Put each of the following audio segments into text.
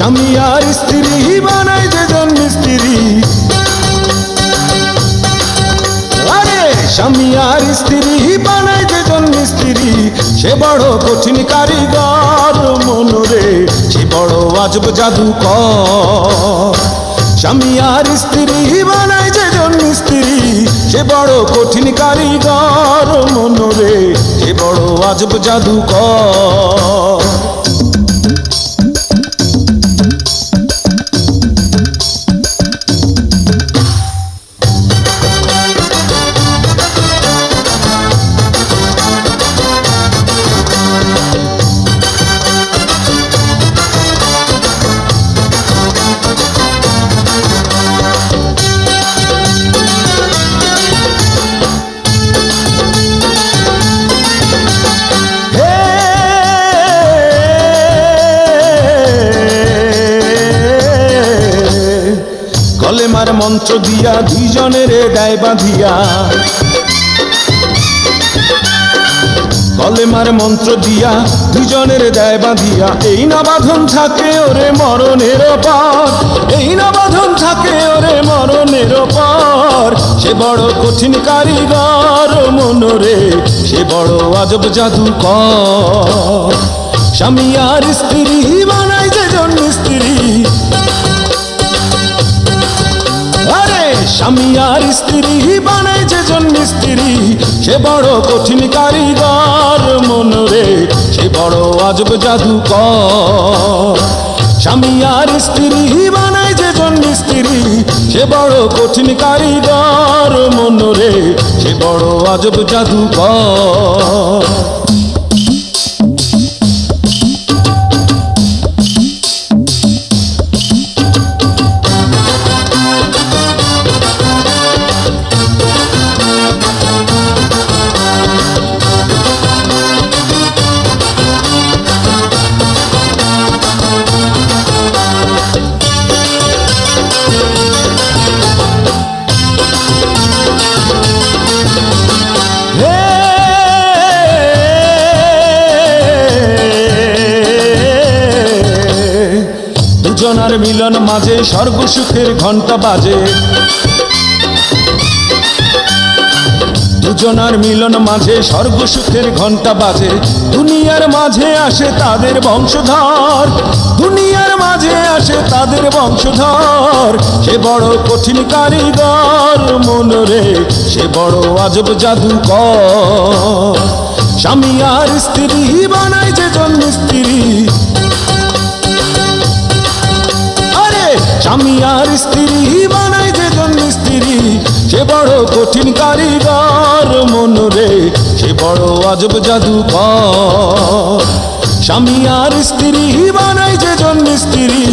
স্বামী আর স্ত্রী বানায় যেজন মিস্ত্রি, আরে স্বামী আর স্ত্রী বানায় যেজন মিস্ত্রি, সে বড় কঠিন কারিগর মনরে, সে বড় আজব জাদুকর। স্বামী আর স্ত্রী বানায় যেজন মিস্ত্রি, সে বড় কঠিন কারিগর মনরে, সে বড় আজব জাদুকর। কলেমার মন্ত্র দিয়া দুইজনের দায় বাঁধিয়া, কলেমার মন্ত্র দিয়া দুইজনের দায় বাঁধিয়া, এই না বাঁধন থাকে ওরে মরণের পর, এই না বাঁধন থাকে ওরে মরণের পর। সে বড় কঠিন কারিগর মনরে, সে বড় আজব জাদুকর। স্বামী আর স্ত্রী বানায় যেজন মিস্ত্রি, আরে স্বামী আর স্ত্রী বানায় যেজন মিস্ত্রি, সে বড় কঠিন কারিগর মনরে, সে বড় আজব জাদুকর। স্বামী আর স্ত্রী বানায় যেজন মিস্ত্রি, সে বড় কঠিন কারিগর মনরে, সে বড় আজব জাদুকর। দুজনার মিলন মাঝে স্বর্গ সুখের ঘন্টা বাজে, দুজনার মিলন মাঝে স্বর্গ সুখের ঘন্টা বাজে। দুনিয়ার মাঝে আসে তাদের বংশধর, দুনিয়ার মাঝে আসে তাদের বংশধর। সে বড় কঠিন কারিগর মনরে, সে বড় আজব জাদুকর। স্বামী আর স্ত্রী বানায় যেজন মিস্ত্রি, স্বামী আর স্ত্রী বানায় যেজন মিস্ত্রি, সে বড় কঠিন কারিগর মনরে, সে বড় আজব জাদুকর। স্বামী আর স্ত্রী বানায় যেজন মিস্ত্রি,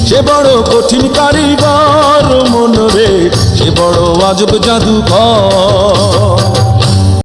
সে বড় কঠিন কারিগর মনরে, সে বড় আজব জাদুকর।